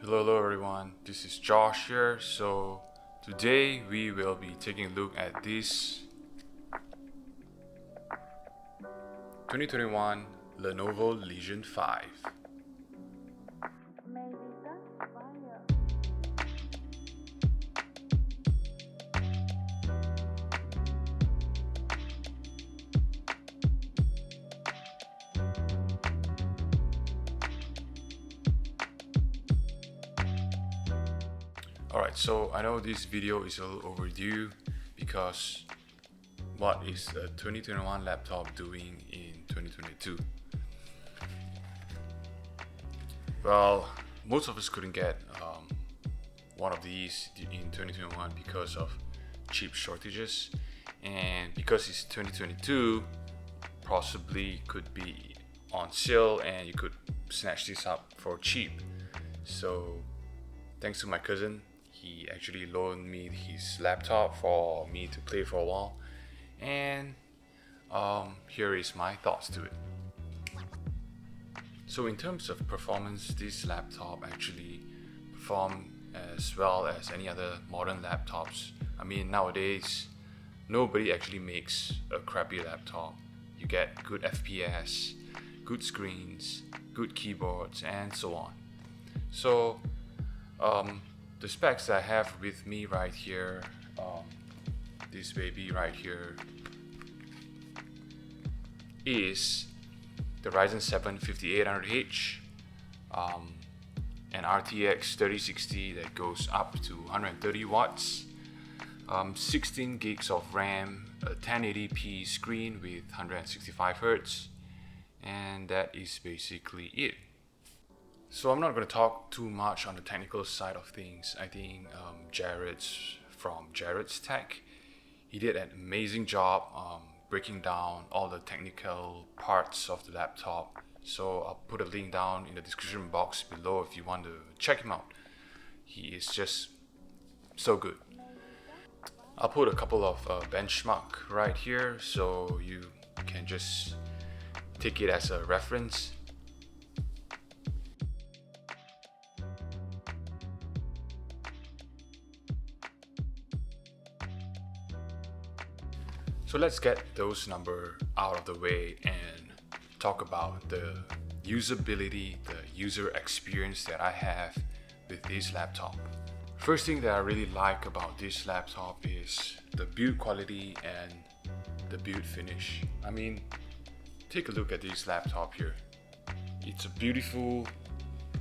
Hello everyone, this is Josh here. So today we will be taking a look at this 2021 Lenovo Legion 5. Alright, so I know this video is a little overdue because what is a 2021 laptop doing in 2022? Well, most of us couldn't get one of these in 2021 because of chip shortages, and because it's 2022, possibly could be on sale and you could snatch this up for cheap. So thanks to my cousin, he actually loaned me his laptop for me to play for a while, and here is my thoughts to it. So in terms of performance, this laptop actually performed as well as any other modern laptops. I mean, nowadays nobody actually makes a crappy laptop. You get good FPS, good screens, good keyboards, and so on. So the specs I have with me right here, this baby right here, is the Ryzen 7 5800H, an RTX 3060 that goes up to 130 watts, 16 gigs of RAM, a 1080p screen with 165 Hz, and that is basically it. So I'm not going to talk too much on the technical side of things. I think Jarrod's Tech, he did an amazing job breaking down all the technical parts of the laptop. So I'll put a link down in the description box below if you want to check him out. He is just so good. I'll put a couple of benchmark right here so you can just take it as a reference. So let's get those numbers out of the way and talk about the usability, the user experience that I have with this laptop. First thing that I really like about this laptop is the build quality and the build finish. I mean, take a look at this laptop here. It's a beautiful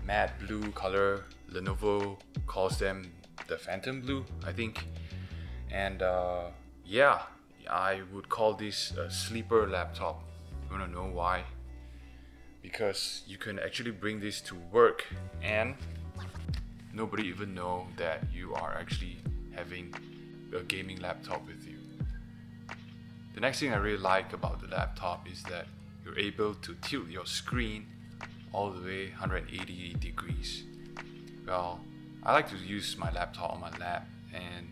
matte blue color. Lenovo calls them the Phantom Blue, I think. And yeah, I would call this a sleeper laptop. You wanna know why? Because you can actually bring this to work and nobody even know that you are actually having a gaming laptop with you. The next thing I really like about the laptop is that you're able to tilt your screen all the way 180 degrees. Well, I like to use my laptop on my lap, and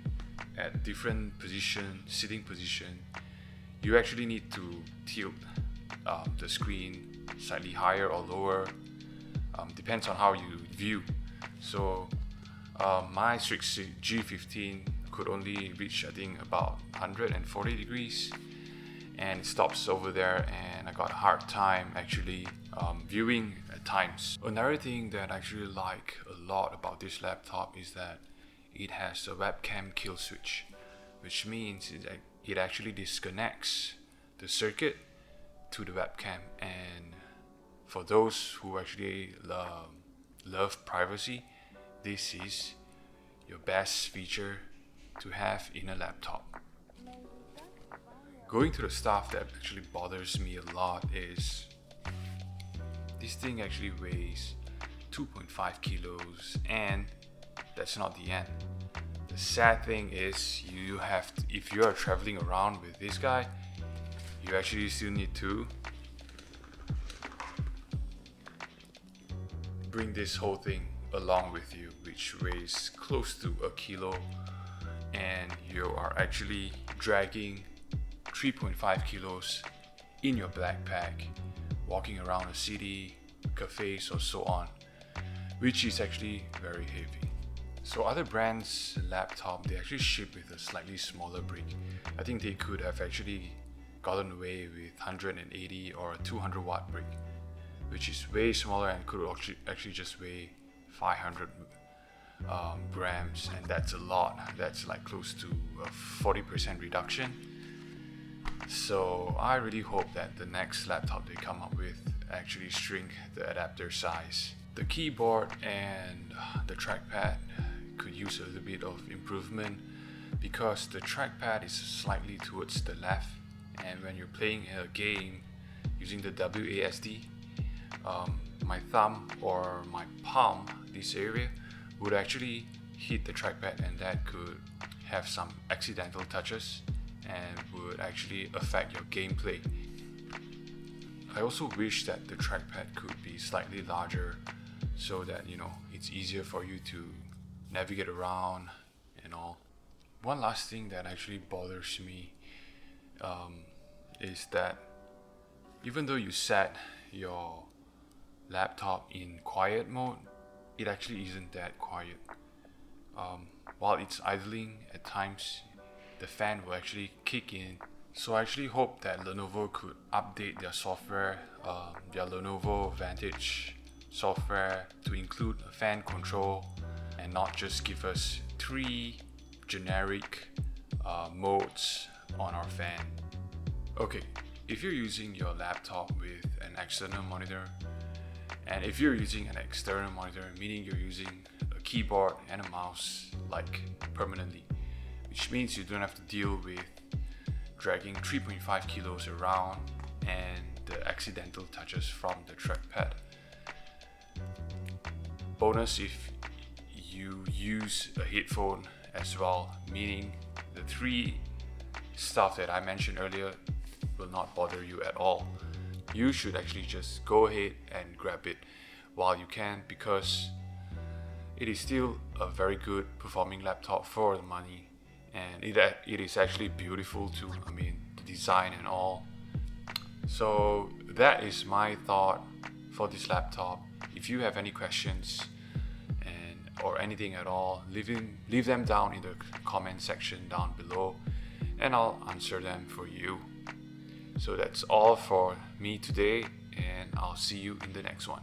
at different sitting position, you actually need to tilt the screen slightly higher or lower, depends on how you view. So my Strix G15 could only reach, I think, about 140 degrees, and it stops over there, and I got a hard time actually viewing at times. Another thing that I actually like a lot about this laptop is that it has a webcam kill switch, which means it actually disconnects the circuit to the webcam. And for those who actually love privacy, this is your best feature to have in a laptop. Going to the stuff that actually bothers me a lot is this thing actually weighs 2.5 kilos, and that's not the end. The sad thing is if you are traveling around with this guy, you actually still need to bring this whole thing along with you, which weighs close to a kilo, and you are actually dragging 3.5 kilos in your backpack, walking around a city, cafes or so on, which is actually very heavy. So other brands laptop, they actually ship with a slightly smaller brick. I think they could have actually gotten away with 180 or a 200 watt brick, which is way smaller and could actually just weigh 500 grams, and that's a lot. That's like close to a 40% reduction. So I really hope that the next laptop they come up with actually shrink the adapter size. The keyboard and the trackpad could use a little bit of improvement because the trackpad is slightly towards the left, and when you're playing a game using the WASD, my thumb or my palm, this area, would actually hit the trackpad, and that could have some accidental touches and would actually affect your gameplay. I also wish that the trackpad could be slightly larger so that it's easier for you to navigate around and all. One last thing that actually bothers me is that even though you set your laptop in quiet mode, it actually isn't that quiet. While it's idling, at times the fan will actually kick in. So I actually hope that Lenovo could update their software, their Lenovo Vantage software, to include a fan control and not just give us 3 generic modes on our fan. Okay, if you're using your laptop with an external monitor, and if you're using an external monitor, meaning you're using a keyboard and a mouse like permanently, which means you don't have to deal with dragging 3.5 kilos around and the accidental touches from the trackpad. Bonus if you use a headphone as well, meaning the 3 stuff that I mentioned earlier will not bother you at all. You should actually just go ahead and grab it while you can, because it is still a very good performing laptop for the money, and it is actually beautiful too. I mean, the design and all. So that is my thought for this laptop. If you have any questions or anything at all, leave them down in the comment section down below, and I'll answer them for you. So that's all for me today, and I'll see you in the next one.